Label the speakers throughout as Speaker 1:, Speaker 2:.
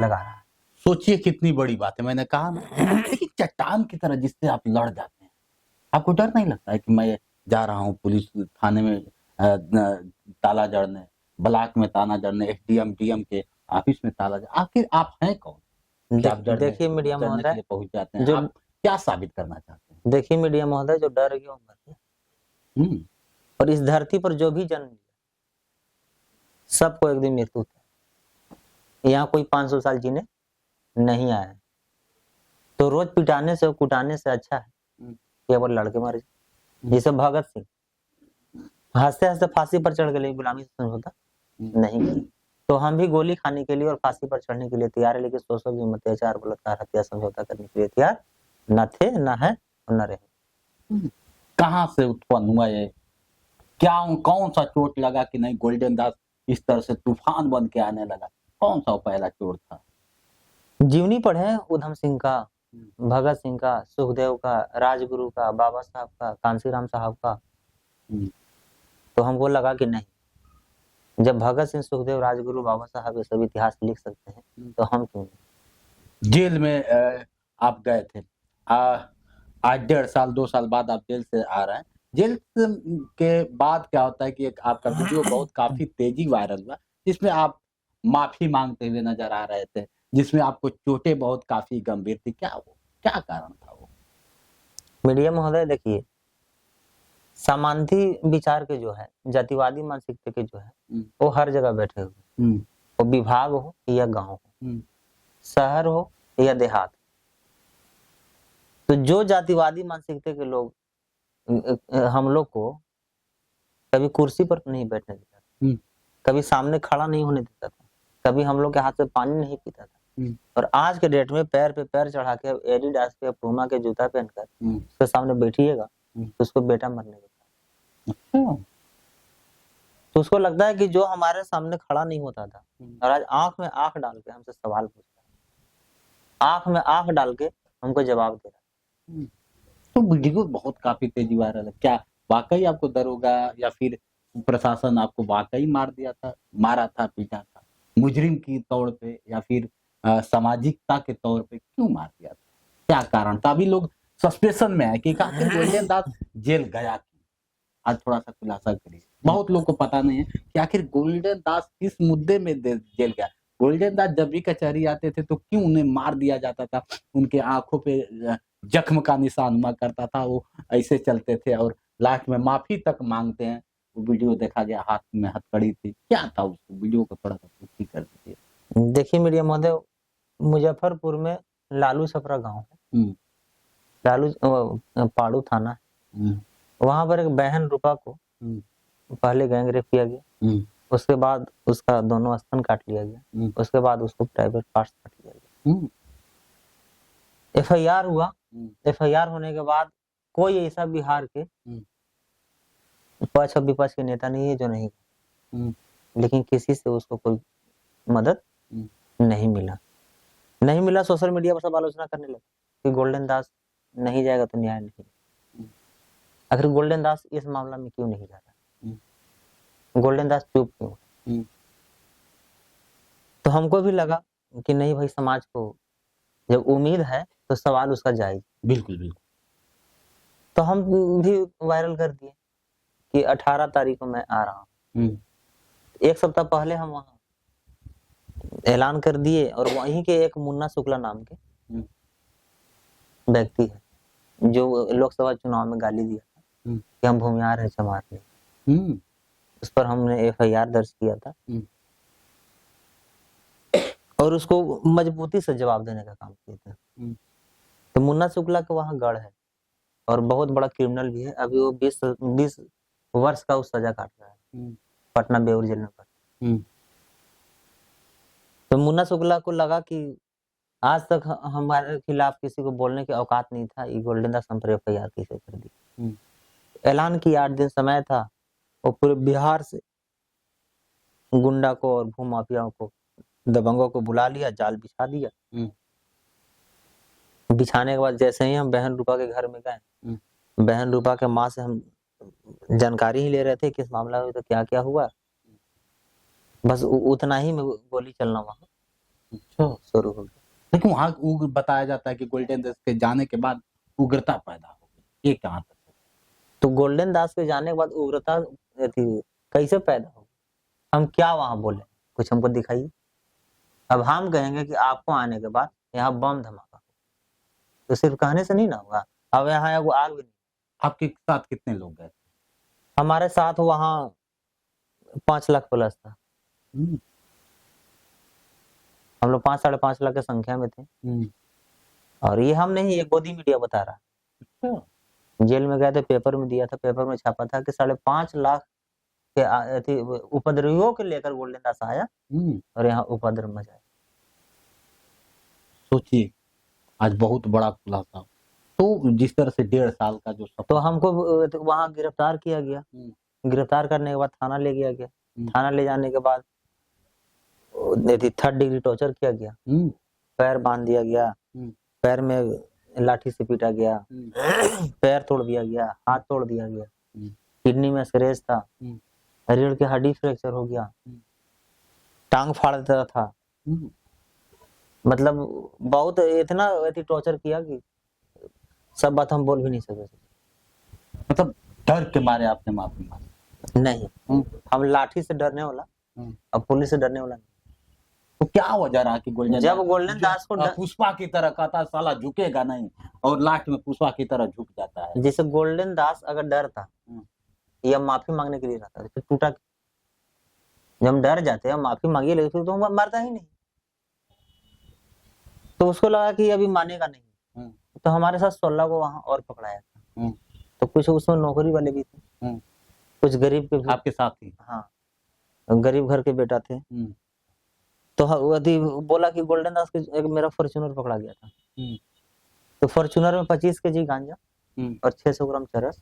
Speaker 1: लगा रहा है।
Speaker 2: सोचिए कितनी बड़ी बात है। मैंने कहा ना, देखिए चट्टान की तरह जिससे आप लड़ जाते हैं, आपको डर नहीं लगता है कि मैं जा रहा हूँ पुलिस थाने में ताला जड़ने, ब्लॉक में ताला जड़ने, एसडीएम डीएम के ऑफिस में ताला जड़, आखिर आप हैं कौन कि आप
Speaker 1: देखिए मीडिया
Speaker 2: जड़ने के
Speaker 1: महोदय,
Speaker 2: लिए पहुंच जाते हैं?
Speaker 1: जो
Speaker 2: आप क्या साबित करना चाहते हैं?
Speaker 1: देखिए मीडिया महोदय, जो डर गया वो मर गया। और इस धरती पर जो भी जन्म लिया सबको एक दिन मृत्यु है। यहाँ कोई 500 साल जीने नहीं आया है। तो रोज पिटाने से और कुटाने से अच्छा है कि वो लड़के मर जाए। जैसे भगत सिंह हंसते हंसते फांसी पर चढ़ गए, गुलामी से समझौता नहीं किया। तो हम भी गोली खाने के लिए और फांसी पर चढ़ने के लिए तैयार है, लेकिन शोषण जुल्म अत्याचार बलात्कार हत्या समझौता करने के लिए तैयार न थे, न है और न रहे।
Speaker 2: कहाँ से उत्पन्न हुआ ये? क्या कौन सा चोट लगा कि नहीं गोल्डन दास इस तरह से तूफान बन के आने लगा? कौन सा पहला चोट था?
Speaker 1: जीवनी पढ़े उधम सिंह का, भगत सिंह का, सुखदेव का, राजगुरु का, बाबा साहब का, कांसीराम साहब का। तो हमको लगा कि नहीं, जब भगत सिंह, सुखदेव, राजगुरु, बाबा साहब ये सब इतिहास लिख सकते हैं तो हम क्यों नहीं।
Speaker 2: जेल में आप गए थे, आज 1.5 साल 2 साल बाद आप जेल से आ रहे हैं। जेल के बाद क्या होता है कि एक आपका वीडियो बहुत काफी तेजी वायरल हुआ, जिसमें आप माफी मांगते हुए नजर आ रहे थे, जिसमें आपको चोटें बहुत काफी गंभीर थी। क्या कारण था वो?
Speaker 1: मीडिया महोदय देखिए, सामांती विचार के जो है, जातिवादी मानसिकता के जो है, वो हर जगह बैठे हुए, वो विभाग हो या गांव हो, शहर हो या देहात। तो जो जातिवादी मानसिकता के लोग हम लोग को कभी कुर्सी पर नहीं बैठने देता था, कभी सामने खड़ा नहीं होने देता था, कभी हम लोग के हाथ से पानी नहीं पीता था, और आज के डेट में पैर पे पैर चढ़ा के एडिडास के पूमा के जूता पहनकर उसके सामने बैठिएगा तो उसको बेटा मरने देता है। तो उसको लगता है कि जो हमारे सामने खड़ा नहीं होता था और आज आंख में आंख डाल के हमसे सवाल पूछता है, आंख में आंख डाल के हमको जवाब दे रहा है।
Speaker 2: तो वीडियो बहुत काफी तेजी वायरल है। क्या वाकई आपको दरोगा या फिर प्रशासन आपको वाकई मारा था, पीटा था मुजरिम की तौर पे, या फिर सामाजिकता के तौर पे क्यों मार दिया था? क्या कारण था? अभी लोग सस्पेंशन में है कि आखिर गोल्डन दास जेल गया क्यों? आज थोड़ा सा खुलासा करिए। बहुत लोग को पता नहीं है कि आखिर गोल्डन दास किस मुद्दे में जेल गया। गोल्डन दास जब भी कचहरी आते थे तो क्यों उन्हें मार दिया जाता था? उनके आंखों पे जख्म का निशान हुआ करता था, वो ऐसे चलते थे और लास्ट में माफी तक मांगते हैं। वो वीडियो देखा गया, हाथ में हथकड़ी थी। क्या था उस वीडियो को थोड़ा सा पुष्टि कर दीजिए।
Speaker 1: देखिए मीडिया महोदय, मुजफ्फरपुर में लालू छपरा गांव है, लालू पाड़ू थाना है। वहां पर एक बहन रूपा को पहले गैंग रेप किया गया, उसके बाद उसका दोनों स्तन काट लिया गया, उसके बाद उसको प्राइवेट पार्ट्स काट लिया गया। एफआईआर हुआ, एफआईआर होने के बाद कोई ऐसा बिहार के पक्ष और विपक्ष के नेता नहीं है जो नहीं, लेकिन किसी से उसको कोई मदद नहीं मिला। सोशल मीडिया पर सब आलोचना करने लगे कि गोल्डन दास नहीं जाएगा तो न्याय नहीं। आखिर गोल्डन दास इस मामला में क्यों नहीं जा रहा? गोल्डन दास चुप क्यों? तो हमको भी लगा कि नहीं भाई, समाज को जब उम्मीद है तो सवाल उसका जायज।
Speaker 2: बिल्कुल।
Speaker 1: तो हम भी वायरल कर दिए कि 18 तारीख को मैं आ रहा हूँ। एक सप्ताह पहले हम वहाँ ऐलान कर दिए, और वहीं के एक मुन्ना शुक्ला नाम के व्यक्ति है जो लोकसभा चुनाव में गाली दिया था कि हम भूमिहार है चमार नहीं, उस पर हमने एफआईआर दर्ज किया था और उसको मजबूती से जवाब देने का काम किया था। तो मुन्ना शुक्ला का वहाँ गढ़ है और बहुत बड़ा क्रिमिनल भी है। अभी वो 20 वर्ष का उस सजा काट रहा है पटना बेऊर जेल में। तो मुन्ना शुक्ला को लगा कि आज तक हमारे खिलाफ किसी को बोलने की औकात नहीं था, ये गोल्डन दास हम पर एफआईआर कैसे कर दी। ऐलान किया, 8 दिन समय था, और पूरे बिहार से गुंडा को और भूमाफियाओं को, दबंगों को बुला लिया, जाल बिछा दिया। बिछाने के बाद जैसे ही हम बहन रूपा के घर में गए, बहन रूपा के माँ से हम जानकारी ही ले रहे थे किस मामला में तो क्या क्या हुआ, बस उतना ही में गोली चलना वहां
Speaker 2: अच्छा।
Speaker 1: शुरू हो गया।
Speaker 2: लेकिन वहां उग्र बताया जाता है कि गोल्डन दास के जाने के बाद उग्रता पैदा हो गई, ये कहाँ तक है?
Speaker 1: तो गोल्डन दास के जाने के बाद उग्रता थी कैसे पैदा हो? हम क्या वहां बोले? कुछ हमको दिखाइए। अब हम कहेंगे कि आपको आने के बाद यहाँ बम धमाका हो, तो सिर्फ कहने से नहीं ना होगा। अब यहाँ एगो आग भी नहीं।
Speaker 2: आपके साथ कितने लोग गए?
Speaker 1: हमारे साथ वहाँ 5 लाख प्लस था।
Speaker 2: हम्म,
Speaker 1: हम लोग 5-5.5 लाख की संख्या में थे। और ये हम नहीं, ये गोदी मीडिया बता रहा है।
Speaker 2: अच्छा।
Speaker 1: जेल में गए थे, पेपर में दिया था, पेपर में छापा था कि 5.5 लाख के उपद्रवियों को लेकर गोल्डन दास आया और यहाँ उपद्रव मचाया।
Speaker 2: सोचिए, आज बहुत बड़ा खुलासा। तो जिस तरह से 1.5 साल का जो
Speaker 1: तो हमको वहाँ गिरफ्तार किया गया। गिरफ्तार करने के बाद थाना ले गया गया। थाना ले जाने के बाद 3rd डिग्री टॉर्चर किया गया। पैर बांध दिया गया, पैर में लाठी से पीटा गया, पैर तोड़ दिया गया, हाथ तोड़ दिया गया, किडनी में स्क्रेच था, रीढ़ की हड्डी फ्रैक्चर हो गया, टांग फाड़ देता था। मतलब बहुत इतना टॉर्चर किया कि सब बात हम बोल भी नहीं सकते।
Speaker 2: मतलब डर के मारे आपने माफी मांगी?
Speaker 1: नहीं, हम लाठी से डरने वाला और पुलिस से डरने वाला नहीं।
Speaker 2: तो क्या वजह रहा कि
Speaker 1: गोल्डन दास को
Speaker 2: पुष्पा की तरह कहता साला झुकेगा नहीं, और लास्ट में पुष्पा की तरह झुक जाता है?
Speaker 1: जैसे गोल्डन दास अगर डरता या माफी मांगने के लिए रहता तो टूटा। जब हम डर जाते हैं, माफी मांगिए, लेकिन तो हम मरता ही नहीं। तो उसको लगा कि अभी मानेगा नहीं, तो हमारे साथ 16 को वहां और पकड़ाया था। तो कुछ उसमें नौकरी वाले भी थे, कुछ गरीब के भी।
Speaker 2: आपके साथ ही?
Speaker 1: हाँ, गरीब घर के बेटा थे। तो बोला कि गोल्डन दास के एक मेरा फॉर्च्यूनर पकड़ा गया था। तो फॉर्च्यूनर में 25 केजी गांजा और 600 ग्राम चरस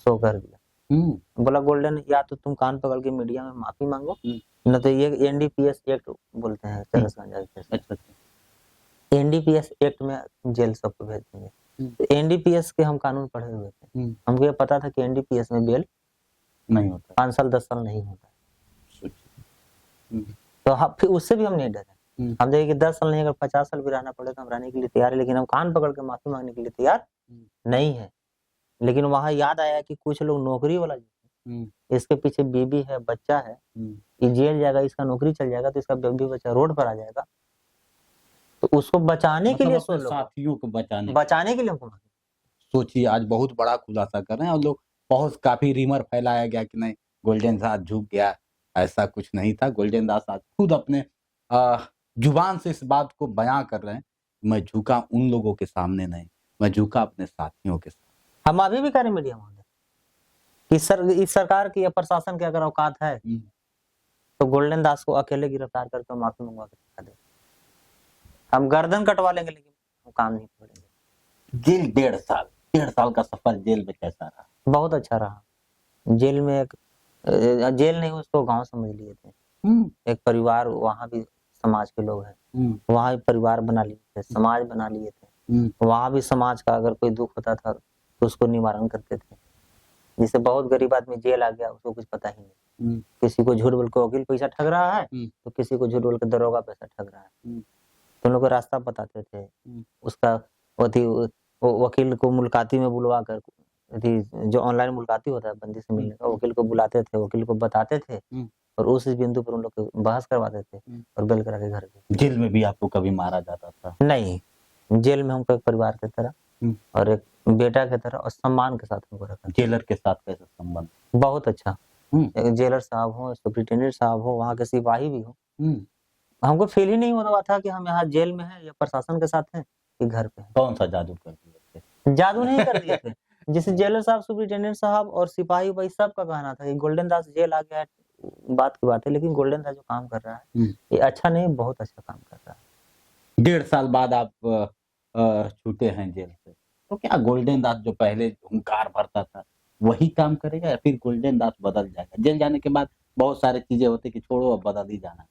Speaker 1: शो कर दिया। बोला गोल्डन, या तो तुम कान पकड़ के मीडिया में माफी मांगो, न तो ये एनडीपीएस एक्ट बोलते हैं चरस गांजा के। एनडीपीएस एक्ट में जेल सबको भेज देंगे। तो एनडीपीएस के हम कानून पढ़े हुए थे, हमको ये पता था कि एनडीपीएस में बेल
Speaker 2: नहीं होता,
Speaker 1: 5 साल 10 साल नहीं होता। तो फिर उससे भी हम नहीं डरे। हम देखे कि 10 साल नहीं, अगर 50 साल भी रहना पड़े तो हम रहने के लिए तैयार है, लेकिन हम कान पकड़ के माफी मांगने के लिए तैयार नहीं है। लेकिन वहां याद आया कि कुछ लोग नौकरी वाला, इसके पीछे बीबी है, बच्चा है, ये जेल जाएगा, इसका नौकरी चल जाएगा, तो इसका बेबी बच्चा रोड पर आ जाएगा। तो उसको बचाने के लिए
Speaker 2: साथियों को
Speaker 1: बचाने के लिए हमको
Speaker 2: सोचिए, आज बहुत बड़ा खुलासा कर रहे हैं और लोग बहुत काफी रिमर फैलाया गया कि नहीं गोल्डन दास झुक गया, ऐसा कुछ नहीं था। गोल्डन दास आज खुद अपने जुबान से इस बात को बयां कर रहे हैं, मैं झुका उन लोगों के सामने नहीं, मैं झुका अपने साथियों के सामने।
Speaker 1: हम अभी भी करें मीडिया में कि इस सरकार की या प्रशासन की अगर औकात है तो गोल्डन दास को अकेले गिरफ्तार करके माफी मंगवा के दिखा दे। हम गर्दन कटवा लेंगे, लेकिन हम काम नहीं छोड़ेंगे।
Speaker 2: जेल 1.5 साल का सफर जेल में कैसा रहा?
Speaker 1: बहुत अच्छा रहा। जेल में एक जेल नहीं, उसको गांव समझ लिए थे। एक परिवार, वहां भी समाज के लोग हैं, वहां भी परिवार बना लिए थे, समाज बना लिए थे। वहां भी समाज का अगर कोई दुख होता था तो उसको निवारण करते थे। जिससे बहुत गरीब आदमी जेल आ गया, उसको कुछ पता ही नहीं। किसी को झूठ बोल के वकील पैसा ठग रहा है, तो किसी को झूठ बोल के दरोगा पैसा ठग रहा है। तो उन लोग को रास्ता बताते थे। उसका वकील को मुलाकाती में बुलवा कर, जो ऑनलाइन मुलाकाती होता है बंदी से मिलने का, वकील को बुलाते थे, वकील को बताते थे और उस बिंदु पर उन लोग को बहस करवाते थे और बेल करा के घर गए।
Speaker 2: जेल में भी आपको कभी मारा जाता था?
Speaker 1: नहीं, जेल में हमको एक परिवार की तरह और एक बेटा की तरह और सम्मान के साथ हमको रखा।
Speaker 2: जेलर के साथ कैसा संबंध?
Speaker 1: बहुत अच्छा। जेलर साहब हो, सुप्रिंटेंडेंट साहब हो, वहाँ के सिपाही भी हो, हमको फील ही नहीं हो रहा था कि हम यहाँ जेल में हैं या प्रशासन के साथ हैं कि घर पे हैं।
Speaker 2: कौन सा जादू कर दिए थे?
Speaker 1: जादू नहीं कर दिए थे। जैसे जेलर साहब, सुप्रिंटेंडेंट साहब और सिपाही भाई सबका कहना था कि गोल्डन दास जेल आ गया है, बात की बात है, लेकिन गोल्डन दास जो काम कर रहा है ये अच्छा नहीं, बहुत अच्छा काम कर रहा है।
Speaker 2: 1.5 साल बाद आप छूटे हैं जेल से, तो क्या गोल्डन दास जो पहले हुंकार भरता था वही काम करेगा या फिर गोल्डन दास बदल जाएगा? जेल जाने के बाद बहुत सारी चीजें होती कि छोड़ो, अब बदल ही जाना है,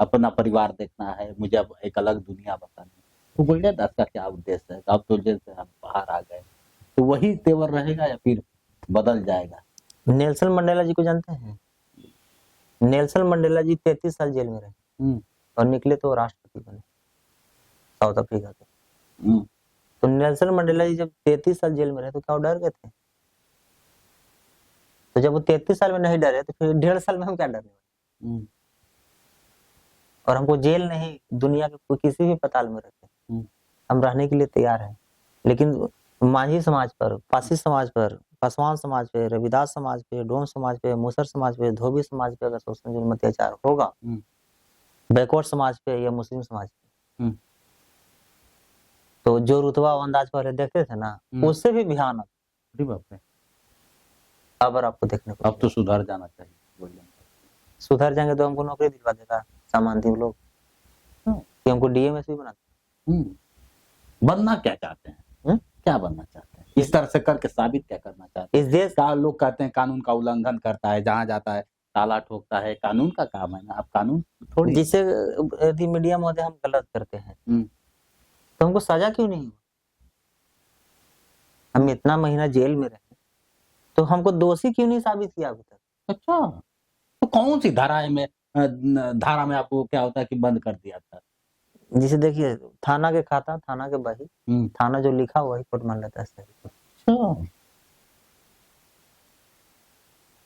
Speaker 2: अपना परिवार देखना है, मुझे अब एक अलग दुनिया बतानी है। तो गोल्डन दास का क्या उद्देश्य है? अब तो जेल से हम बाहर आ गए, तो वही तेवर रहेगा या फिर बदल जाएगा?
Speaker 1: नेल्सन मंडेला जी को जानते हैं? नेल्सन मंडेला जी 33 साल जेल में रहे और निकले तो राष्ट्रपति बने साउथ अफ्रीका के।
Speaker 2: हम्म,
Speaker 1: तो नेल्सन मंडेला जी जब 33 साल जेल में रहे तो क्या वो डर गए थे? तो जब वो 33 साल में नहीं डरे तो फिर 1.5 साल में हम क्या डरने वाले?
Speaker 2: हम्म,
Speaker 1: और हमको जेल नहीं, दुनिया के कोई किसी भी अस्पताल में रखे,
Speaker 2: हम्म,
Speaker 1: हम रहने के लिए तैयार हैं। लेकिन मांझी समाज पर, पासी समाज पर, पासवान समाज पे, रविदास समाज पे, डोम समाज पे, मुसर समाज पे, धोबी समाज पे अगर शोषण जुल्म अत्याचार होगा,
Speaker 2: हम्म,
Speaker 1: बैकवर्ड समाज पे या मुस्लिम समाज पे,
Speaker 2: हम्म,
Speaker 1: तो जो रुतबा और अंदाज पहले देखते थे ना, उससे भी भयानक
Speaker 2: अरे बाप रे,
Speaker 1: अब आपको देखने को
Speaker 2: अब तो सुधर जाना चाहिए गोल्डन।
Speaker 1: सुधर जाएंगे तो हमको नौकरी दिलवा देगा सामान्य लोग कि हमको डीएमएस भी बना
Speaker 2: बनना क्या चाहते हैं? क्या बनना चाहते हैं? इस तरह से करके साबित क्या करना चाहते हैं?
Speaker 1: इस देश
Speaker 2: का लोग कहते हैं कानून का उल्लंघन करता है, जहां जाता है ताला ठोकता है, कानून का काम है ना, आप कानून थोड़ी।
Speaker 1: जिसे यदि मीडिया महोदय हम गलत करते हैं तो हमको सजा क्यों नहीं हुआ? हम इतना महीना जेल में रहे तो हमको दोषी क्यों नहीं साबित किया अभी तक?
Speaker 2: अच्छा, तो कौन सी धारा में आपको क्या होता है कि बंद कर दिया था?
Speaker 1: जिसे देखिए थाना के खाता, थाना के बही, थाना जो लिखा हुआ ही कोर्ट मान लेता है सही।
Speaker 2: अच्छा,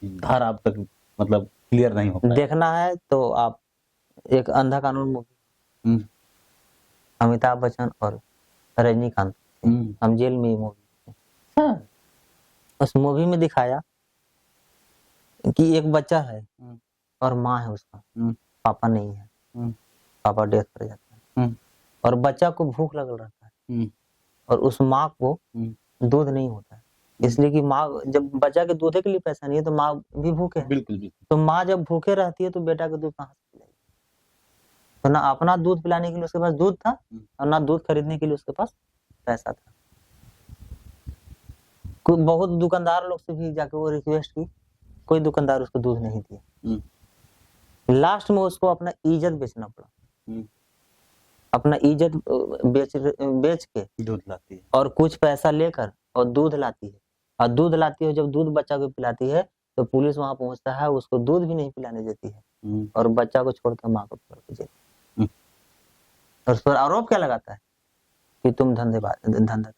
Speaker 2: धारा अब तक मतलब क्लियर नहीं हो पाया।
Speaker 1: देखना है तो आप एक अंधा कानून मूवी, अमिताभ बच्चन और रजनीकांत, हम जेल में मूवी, उस मूवी में दिखाया कि एक बच्चा है और माँ है उसका, पापा नहीं है, पापा डेथ कर जाता है और बच्चा को भूख लग रहता है और उस माँ को दूध नहीं होता है, इसलिए कि माँ जब बच्चा के दूध के लिए पैसा नहीं है तो माँ भी भूखे है।
Speaker 2: बिल्कुल बिल्कुल।
Speaker 1: तो माँ जब भूखे रहती है तो बेटा का दूध कहाँ से पिलाएगी? तो ना अपना दूध पिलाने के लिए उसके पास दूध था और ना दूध खरीदने के लिए उसके पास पैसा था। बहुत दुकानदार लोग से भी जाके वो रिक्वेस्ट की, कोई दुकानदार उसको दूध नहीं दिया। लास्ट में उसको अपना इज्जत बेचना पड़ा, अपना इज्जत बेच के
Speaker 2: दूध लाती है
Speaker 1: और कुछ पैसा लेकर और दूध लाती है, और दूध लाती है जब दूध बच्चा को पिलाती है तो पुलिस वहां पहुंचता है, उसको दूध भी नहीं पिलाने देती है और बच्चा को छोड़कर माँ को छोड़ के जेल। और उस पर आरोप क्या लगाता है कि तुम धंधा कर।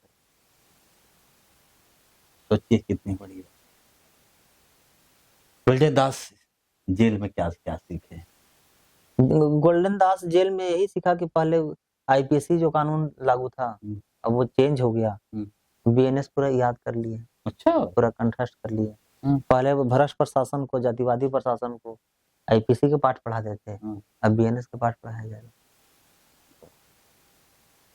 Speaker 2: सोचिए कितनी बड़ी बात। गोल्डन दास जेल में क्या क्या सीखे?
Speaker 1: गोल्डन दास जेल में यही सीखा कि पहले आईपीसी जो कानून लागू था अब वो चेंज हो गया, बीएनएस पूरा याद कर लिए,
Speaker 2: अच्छा,
Speaker 1: पूरा कंठस्थ कर लिए। पहले वो भ्रष्ट प्रशासन को, जातिवादी प्रशासन को आईपीसी के पाठ पढ़ा देते, अब बीएनएस के पाठ पढ़ाया जाएगा।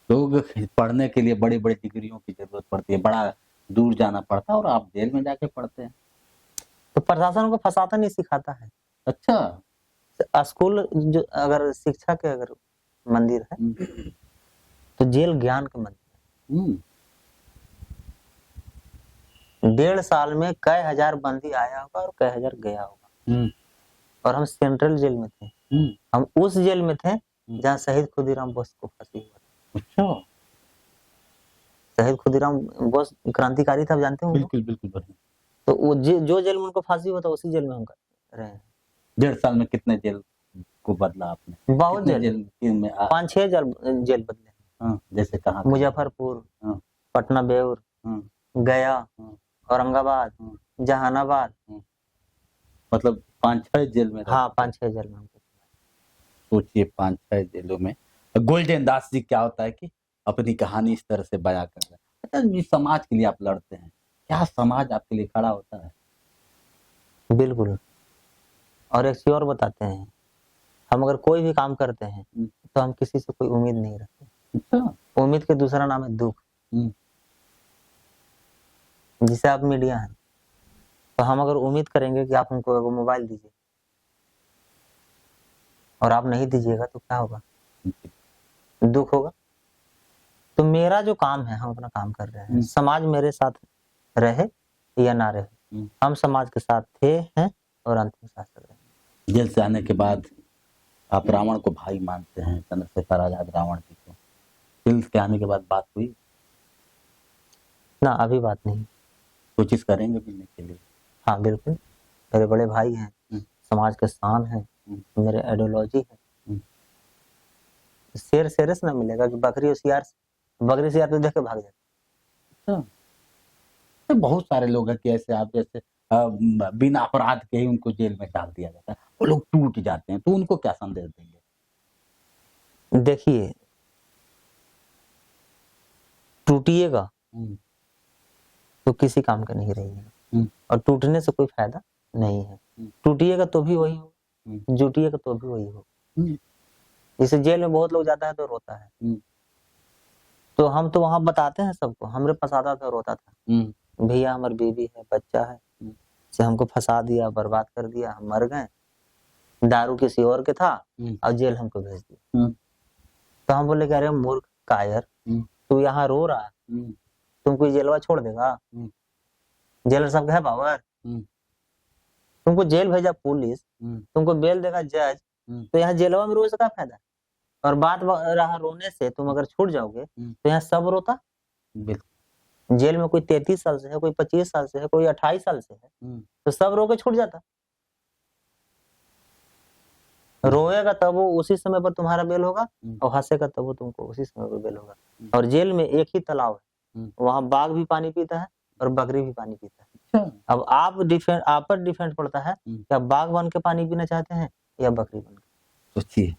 Speaker 2: लोग पढ़ने के लिए बड़ी बड़ी डिग्रियों की जरूरत पड़ती है, बड़ा दूर जाना पड़ता है और आप जेल में जाके पढ़ते हैं।
Speaker 1: तो प्रशासन को फंसाता नहीं सिखाता है।
Speaker 2: अच्छा,
Speaker 1: स्कूल जो अगर शिक्षा के अगर मंदिर है तो जेल ज्ञान का मंदिर है। 1.5 साल में कई हजार बंदी आया होगा और कई हजार गया होगा। और हम सेंट्रल जेल में थे, हम उस जेल में थे जहाँ शहीद खुदीराम बोस को फांसी हुआ।
Speaker 2: अच्छा,
Speaker 1: शहीद खुदीराम बोस क्रांतिकारी था, जानते हो?
Speaker 2: बिल्कुल बिल्कुल।
Speaker 1: तो वो जो जेल में उनको फांसी हुआ था उसी जेल में हम रहे हैं।
Speaker 2: 1.5 साल में कितने जेल को बदला आपने?
Speaker 1: बहुत जेल
Speaker 2: में
Speaker 1: 5-6 जेल बदले।
Speaker 2: जैसे कहाँ?
Speaker 1: मुजफ्फरपुर, पटना बेउर, गया, औरंगाबाद, जहानाबाद,
Speaker 2: मतलब 5-6 जेल में।
Speaker 1: हाँ 5-6 जेल में।
Speaker 2: सोचिए 5-6 जेलों में। गोल्डन दास जी क्या होता है कि अपनी कहानी इस तरह से बयां कर रहे हैं। अच्छा, जिस समाज के लिए आप लड़ते हैं, क्या समाज आपके लिए खड़ा होता है?
Speaker 1: बिल्कुल। और एक चीज और बताते हैं, हम अगर कोई भी काम करते हैं तो हम किसी से कोई उम्मीद नहीं रखते।
Speaker 2: अच्छा।
Speaker 1: उम्मीद के दूसरा नाम है दुख। जिसे आप मीडिया है, तो हम अगर उम्मीद करेंगे कि आप हमको एगो मोबाइल दीजिए और आप नहीं दीजिएगा तो क्या होगा? दुख होगा। तो मेरा जो काम है, हम अपना काम कर रहे हैं, समाज मेरे साथ रहे या ना रहे, हम समाज के साथ थे, हैं और अंतिम साथ रहे।
Speaker 2: जेल से आने के बाद आप रावण को भाई मानते हैं, चंद्रशेखर आजाद रावण जी को। जेल से आने के बाद बात हुई?
Speaker 1: ना, अभी बात नहीं।
Speaker 2: कोशिश करेंगे मिलने के लिए?
Speaker 1: हाँ बिल्कुल, मेरे बड़े भाई हैं, समाज के शान है, मेरे आइडियोलॉजी है। शेर शेरे से ना मिलेगा कि बकरी शियार तो देख के भाग जाए।
Speaker 2: अच्छा, तो बहुत सारे लोग हैं कि ऐसे आप जैसे बिना अपराध के ही उनको जेल में डाल दिया जाता है, वो लोग टूट जाते हैं, तो उनको क्या संदेश देंगे?
Speaker 1: देखिए, टूटिएगा
Speaker 2: हम्म,
Speaker 1: तो किसी काम का नहीं रहिएगा,
Speaker 2: हम्म,
Speaker 1: और टूटने से कोई फायदा नहीं है।
Speaker 2: हम्म,
Speaker 1: टूटिएगा तो भी वही हो,
Speaker 2: हम्म,
Speaker 1: जुटिएगा तो भी वही हो।
Speaker 2: हम्म,
Speaker 1: जैसे जेल में बहुत लोग जाता है तो रोता है,
Speaker 2: हम्म,
Speaker 1: तो हम तो वहां बताते हैं सबको, हमरे पास आता था रोता था,
Speaker 2: हम्म,
Speaker 1: भैया हमारी बीवी है, बच्चा है,
Speaker 2: हम्म,
Speaker 1: से हमको फंसा दिया, बर्बाद कर दिया, हम मर गए, दारू किसी और के था
Speaker 2: हम्म,
Speaker 1: और जेल हमको भेज दिया।
Speaker 2: हम्म,
Speaker 1: तो हम बोले कि अरे मूर्ख कायर,
Speaker 2: हम्म,
Speaker 1: तू यहाँ रो रहा है,
Speaker 2: हम्म,
Speaker 1: तुमको जेलवा छोड़ देगा?
Speaker 2: हम्म,
Speaker 1: जेलर साहब का है पावर?
Speaker 2: हम्म,
Speaker 1: तुमको जेल भेजा पुलिस,
Speaker 2: हम्म,
Speaker 1: तुमको बेल देगा जज,
Speaker 2: हम्म,
Speaker 1: तो यहाँ जेलवा में रोज का फायदा? और बात रहा रोने से, तुम अगर छूट जाओगे
Speaker 2: हम्म,
Speaker 1: तो यहाँ सब रोता।
Speaker 2: बिल्कुल,
Speaker 1: जेल में कोई 33 साल से है, कोई 25 साल से है, कोई 28 साल से है,
Speaker 2: हम्म,
Speaker 1: तो सब रो के छूट जाता। रोएगा तब वो उसी समय पर तुम्हारा बेल होगा,
Speaker 2: हम्म,
Speaker 1: और हंसेगा तब वो तुमको उसी समय पर बेल होगा।
Speaker 2: हम्म,
Speaker 1: और जेल में एक ही तालाब है,
Speaker 2: हम्म,
Speaker 1: वहां बाघ भी पानी पीता है और बकरी भी पानी पीता है।
Speaker 2: अच्छा,
Speaker 1: अब आप पर डिपेंड पड़ता है
Speaker 2: हम्म,
Speaker 1: कि आप बाघ बन के पानी पीना चाहते हैं या बकरी बन के।
Speaker 2: सोचिए,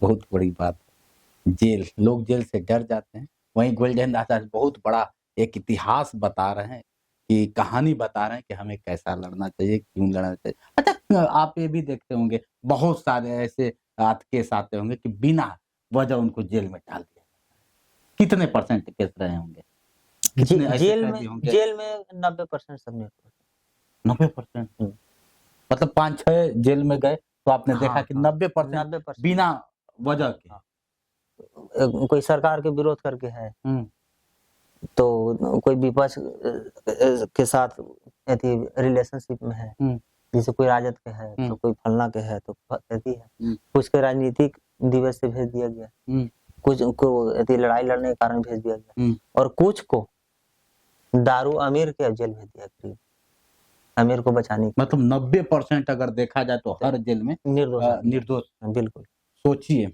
Speaker 2: बहुत बड़ी बात है। जेल, लोग जेल से डर जाते हैं। वहीं गोल्डन दास बहुत बड़ा एक इतिहास बता रहे हैं, कि कहानी बता रहे हैं कि हमें कैसा लड़ना चाहिए, क्यों लड़ना चाहिए। अच्छा, आप ये भी देखते होंगे बहुत सारे ऐसे केस आते होंगे कि बिना वजह उनको जेल में डाल दिया जाता है। कितने परसेंट केस रहे होंगे? कितने ऐसे कैदी होंगे?
Speaker 1: जेल में 90% सब निर्दोष
Speaker 2: 90%?
Speaker 1: हैं।
Speaker 2: मतलब 5-6 जेल में गए तो आपने देखा
Speaker 1: हाँ
Speaker 2: कि
Speaker 1: हाँ
Speaker 2: 90%
Speaker 1: 90%।
Speaker 2: बिना वजह के।
Speaker 1: हाँ, कोई सरकार के विरोध करके है,
Speaker 2: हुँ,
Speaker 1: तो कोई विपक्ष के साथ रिलेशनशिप में है,
Speaker 2: हुँ,
Speaker 1: जैसे कोई राजद के है तो
Speaker 2: हुँ,
Speaker 1: कोई फलना के है तो कहती है,
Speaker 2: हुँ,
Speaker 1: कुछ के राजनीतिक दिवस से भेज दिया गया,
Speaker 2: हुँ,
Speaker 1: कुछ को लड़ाई लड़ने के कारण भेज दिया गया,
Speaker 2: हुँ।
Speaker 1: और कुछ को दारू अमीर के जेल भेज दिया, गरीब अमीर को बचाने के
Speaker 2: मतलब 90% अगर देखा जाए तो हर जेल में
Speaker 1: लिए निर्दोष आदमी।
Speaker 2: निर्दोष।
Speaker 1: बिल्कुल।
Speaker 2: सोचिए,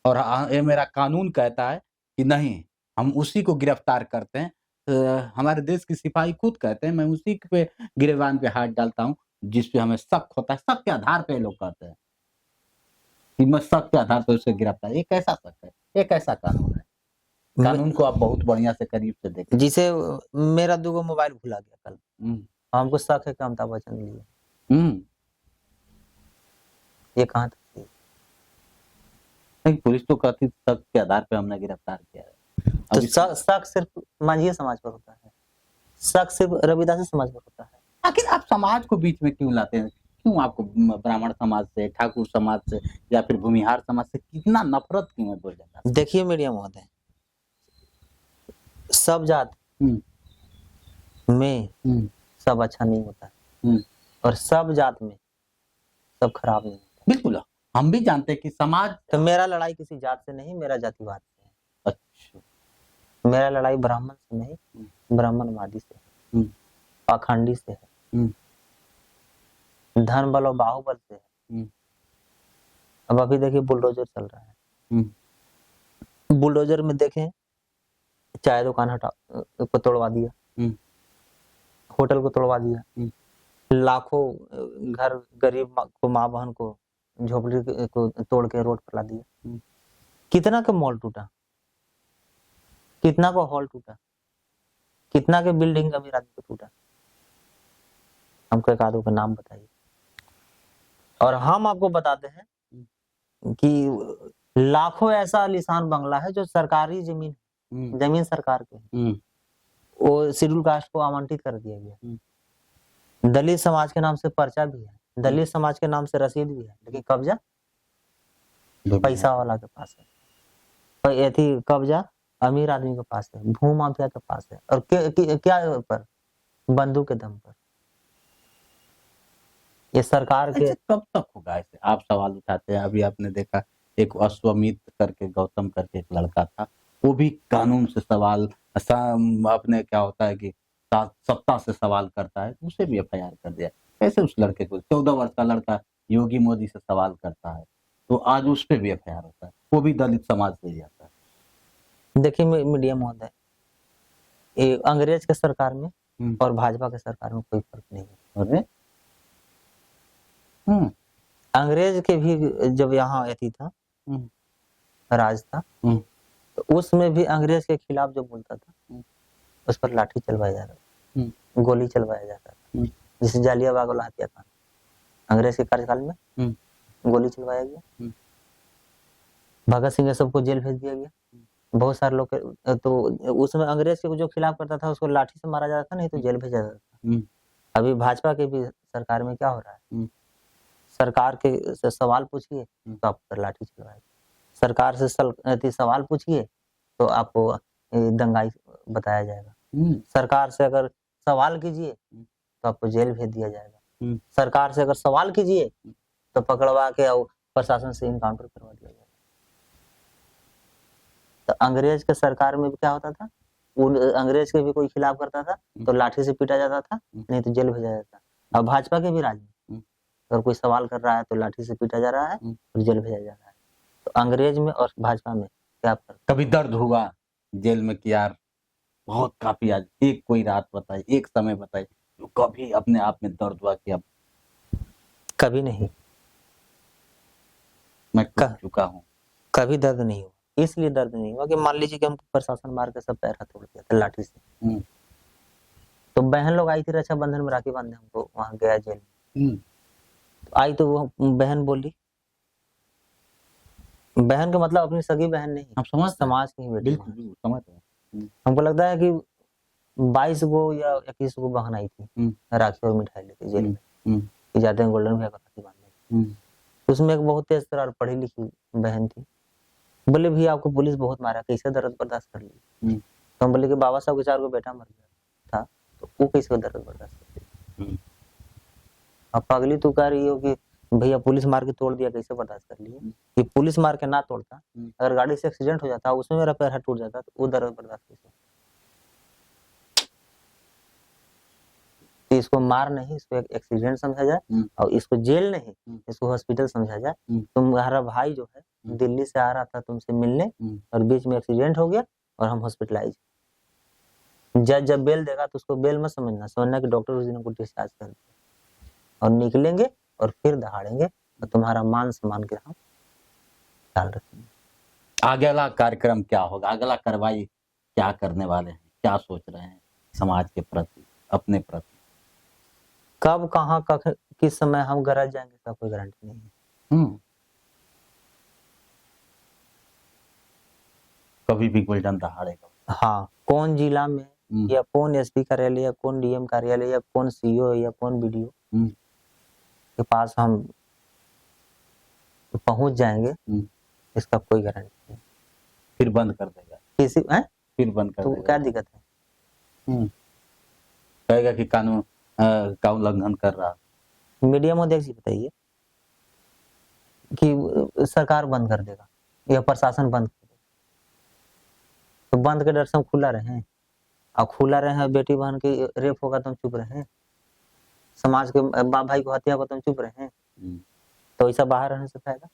Speaker 2: और ये मेरा कानून कहता है कि नहीं, हम उसी को गिरफ्तार करते हैं। हमारे देश के सिपाही खुद कहते हैं, मैं उसी पे गिरेबान पे हाथ डालता हूँ जिस पे हमें शक होता है। शक के आधार पे ये लोग कहते हैं कि मैं शक के आधार पे उसे गिरफ्तार। ये कैसा शक है? ये कैसा कानून है? कानून को आप बहुत बढ़िया से करीब से देखें।
Speaker 1: जिसे मेरा 2 मोबाइल भुला गया कल,
Speaker 2: हुँ,
Speaker 1: हमको शक है कि अमिताभ बच्चन लिए,
Speaker 2: हुँ।
Speaker 1: ये कहाँ तक सही है?
Speaker 2: नहीं, पुलिस तो कहती शक के आधार पे हमने गिरफ्तार किया है।
Speaker 1: तो
Speaker 2: अब इसमें
Speaker 1: शक सिर्फ मांझी समाज पर होता है, शक सिर्फ रविदासी समाज पर होता है।
Speaker 2: आखिर आप समाज को बीच में क्यों लाते हैं? क्यों आपको ब्राह्मण समाज से, ठाकुर समाज से या फिर भूमिहार समाज से कितना नफ़रत क्यों है गोल्डन दास?
Speaker 1: देखिए मीडिया महोदय, सब जात
Speaker 2: हुँ,
Speaker 1: में
Speaker 2: हुँ,
Speaker 1: सब अच्छा नहीं होता है,
Speaker 2: हुँ।
Speaker 1: और सब जात में सब खराब नहीं होता।
Speaker 2: बिल्कुल, हम भी जानते हैं कि समाज।
Speaker 1: तो मेरा लड़ाई किसी जात से नहीं, मेरा जातिवाद से है।
Speaker 2: अच्छा।
Speaker 1: मेरा लड़ाई ब्राह्मण से नहीं,
Speaker 2: हुँ,
Speaker 1: ब्राह्मणवादी से है,
Speaker 2: हुँ,
Speaker 1: पाखंडी से है,
Speaker 2: हुँ,
Speaker 1: धन बल और बाहुबल से है।
Speaker 2: हुँ,
Speaker 1: अब अभी देखिए बुलडोजर चल रहा है,
Speaker 2: हुँ,
Speaker 1: बुलडोजर में देखें, चाय दुकान को तोड़वा दिया,
Speaker 2: हुँ,
Speaker 1: होटल को तोड़वा दिया,
Speaker 2: हुँ,
Speaker 1: लाखों घर गरीब माँ बहन को झोपड़ी को तोड़ के रोड पर ला दिया।
Speaker 2: हुँ।
Speaker 1: कितना का मॉल टूटा, कितना का हॉल टूटा, कितना के बिल्डिंग अमीर आदमी को टूटा, हमको एक आदमी का नाम बताइए। और हम आपको बताते हैं कि लाखों ऐसा आलीशान बंगला है जो सरकारी
Speaker 2: हुँ,
Speaker 1: जमीन सरकार के है,
Speaker 2: हुँ,
Speaker 1: वो शेड्यूल कास्ट को आवंटित कर दिया गया।
Speaker 2: हुँ,
Speaker 1: दलित समाज के नाम से पर्चा भी है,
Speaker 2: हुँ।
Speaker 1: दलित समाज के नाम से रसीद भी है, लेकिन कब्जा पैसा वाला के पास है, और यथी कब्जा अमीर आदमी के पास है, भू माफिया के पास है, और क्या पर बंदूक के दम पर। ये सरकार के
Speaker 2: अच्छा, कब तक होगा ऐसे? आप सवाल उठाते हैं। अभी आपने देखा एक अश्वमित करके, गौतम करके एक लड़का था, वो भी कानून से सवाल अपने क्या होता है कि सत्ता से सवाल करता है, उसे भी एफआईआर कर दिया। कैसे उस लड़के को, 14 वर्ष का लड़का योगी मोदी से सवाल करता है? तो आज उस पे भी एफआईआर होता है, वो भी दलित समाज से ही आता है।
Speaker 1: देखिए मीडिया महोदय, ये अंग्रेज के सरकार में और भाजपा के सरकार में कोई फर्क नहीं है।
Speaker 2: अरे
Speaker 1: अंग्रेज के भी जब यहाँ अथी था, राज था, तो उसमें भी अंग्रेज के खिलाफ जो बोलता था उस पर लाठी चलवाया जाता था, गोली चलवाया जाता था। जैसे जालियांवाला बाग हत्याकांड, अंग्रेज के कार्यकाल में गोली चलवाया गया, भगत सिंह सबको जेल भेज दिया गया, बहुत सारे लोग तो उसमें अंग्रेज के जो खिलाफ करता था उसको लाठी से मारा जाता था, नहीं तो जेल भेजा जाता था। अभी भाजपा के भी सरकार में क्या हो रहा है, सरकार के से सवाल पूछिए तो आप पर लाठी चलवाएगा, सरकार से सवाल पूछिए तो आपको दंगाई बताया जाएगा, सरकार से अगर सवाल कीजिए तो आपको जेल भेज दिया जाएगा, सरकार से अगर सवाल कीजिए तो पकड़वा के और प्रशासन से इनकाउंटर करवा दिया जाएगा। तो अंग्रेज के सरकार में भी क्या होता था, अंग्रेज के भी कोई खिलाफ करता था तो लाठी से पीटा जाता था, नहीं तो जेल भेजा जाता। अब भाजपा के भी राज में अगर कोई सवाल कर रहा है तो लाठी से पीटा जा रहा है और जेल भेजा जा रहा है। तो अंग्रेज में और भाजपा में क्या फर्क?
Speaker 2: कभी दर्द हुआ जेल में कि यार बहुत काफी, आज एक कोई रात बताई, एक समय बताई जो कभी अपने आप में दर्द हुआ कि अब
Speaker 1: कभी नहीं,
Speaker 2: मैं टूट चुका हूँ?
Speaker 1: कभी दर्द नहीं हुआ। इसलिए दर्द नहीं हुआ कि मान लीजिए कि हमको प्रशासन मार के सब पैर हाथ तोड़ दिया था लाठी से, तो बहन लोग आई थी रक्षाबंधन में राखी बांधने, हमको वहां गया जेल में, तो आई तो वो बहन बोली, बहन का मतलब अपनी सगी बहन नहीं,
Speaker 2: आप समझ,
Speaker 1: समाज की बेटी।
Speaker 2: बिल्कुल समझ रहे हैं।
Speaker 1: हमको लगता है कि 22 गो या 21 गो बहन आई थी राखी और मिठाई लेके जेल में, कि जाते हैं गोल्डन भैया को राखी बांधने। उसमें एक बहुत तेज तर्रार पढ़ी लिखी बहन थी, बोले भैया आपको पुलिस बहुत मारा, कैसे दर्द बर्दाश्त कर ली? तो हम बोले कि बाबा साहब के 4 गो बेटा मर गया था, तो वो कैसे दर्द बर्दाश्त कर ली? अब पगली तू कह रही हो कि भैया पुलिस मार के तोड़ दिया, कैसे बर्दाश्त कर लिए? कि पुलिस मार के ना तोड़ता, अगर गाड़ी से एक्सीडेंट हो जाता, उसमें मेरा पैर हाथ टूट जाता, तो वो दर्द बर्दाश्त कैसे? इसको मार नहीं, इसको एक एक्सीडेंट समझा जाए, और इसको जेल नहीं, इसको हॉस्पिटल समझा जाए। तुम्हारा भाई जो है दिल्ली से आ रहा था तुमसे मिलने, और बीच में एक्सीडेंट हो गया और हम हॉस्पिटलाइज। जज जब बेल देगा तो उसको बेल मत समझना कि डॉक्टर उस दिन हमको डिस्चार्ज कर दिया, और निकलेंगे और फिर दहाड़ेंगे और तुम्हारा मान सम्मान के हम ख्याल रखेंगे।
Speaker 2: अगला कार्यक्रम क्या होगा, अगला कार्रवाई क्या करने वाले हैं, क्या सोच रहे हैं समाज के प्रति, अपने प्रति?
Speaker 1: कब कहाँ किस समय हम गरज जाएंगे इसका कोई गारंटी नहीं है।
Speaker 2: कभी भी गोल्डन दहाड़ेगा।
Speaker 1: हाँ, कौन जिला में या कौन एसपी कार्यालय या कौन डीएम कार्यालय या कौन सीईओ या कौन बीडीओ के पास हम पहुंच जाएंगे इसका कोई गारंटी नहीं।
Speaker 2: फिर बंद कर देगा
Speaker 1: किसी
Speaker 2: फिर बंद कर
Speaker 1: तो
Speaker 2: देगा।
Speaker 1: क्या दिक्कत है?
Speaker 2: कहेगा कि कानून का उल्लंघन कर रहा।
Speaker 1: मीडिया में देख बताइए कि सरकार बंद कर देगा या प्रशासन बंद कर देगा, तो बंद के डर से हम खुला रहे, और खुला रहे बेटी बहन की रेप होगा तो हम चुप रहे, समाज के बाप भाई को हत्या होगा तो हम चुप रहे, तो ऐसा बाहर रहने से फायदा?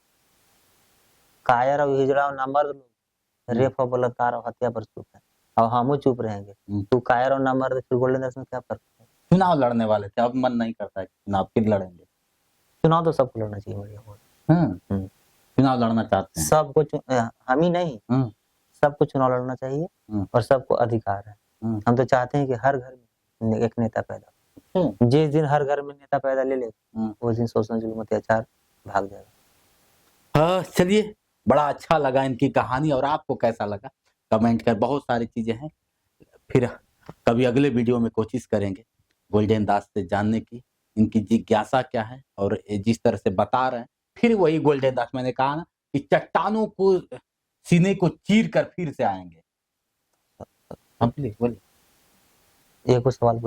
Speaker 1: कायर और हिजड़ा और नामर्द लोग रेप और बलात्कार और हत्या पर चुप है, और हम चुप रहेंगे। तू कायर और नामर्द, फिर गोल्डन दास में क्या फर्क है?
Speaker 2: चुनाव लड़ने वाले थे, अब मन नहीं करता है चुनाव फिर लड़ेंगे।
Speaker 1: चुनाव तो सबको लड़ना चाहिए मीडिया में।
Speaker 2: चुनाव लड़ना चाहते हैं
Speaker 1: सबको, हम ही नहीं, सबको चुनाव लड़ना चाहिए, और सबको अधिकार है। हम तो चाहते हैं कि हर घर में एक नेता पैदा, जिस दिन हर घर में नेता पैदा ले उस दिन शोषण जुल्म अत्याचार भाग जाएगा।
Speaker 2: हाँ, चलिए, बड़ा अच्छा लगा इनकी कहानी, और आपको कैसा लगा कमेंट कर। बहुत सारी चीजें हैं, फिर कभी अगले वीडियो में कोशिश करेंगे गोल्डन दास से जानने की, इनकी जिज्ञासा क्या है, और जिस तरह से बता रहे हैं, फिर वही गोल्डन दास, मैंने कहा ना कि चट्टानों को, सीने को चीर कर फिर से आएंगे। बोलिए
Speaker 1: एक सवाल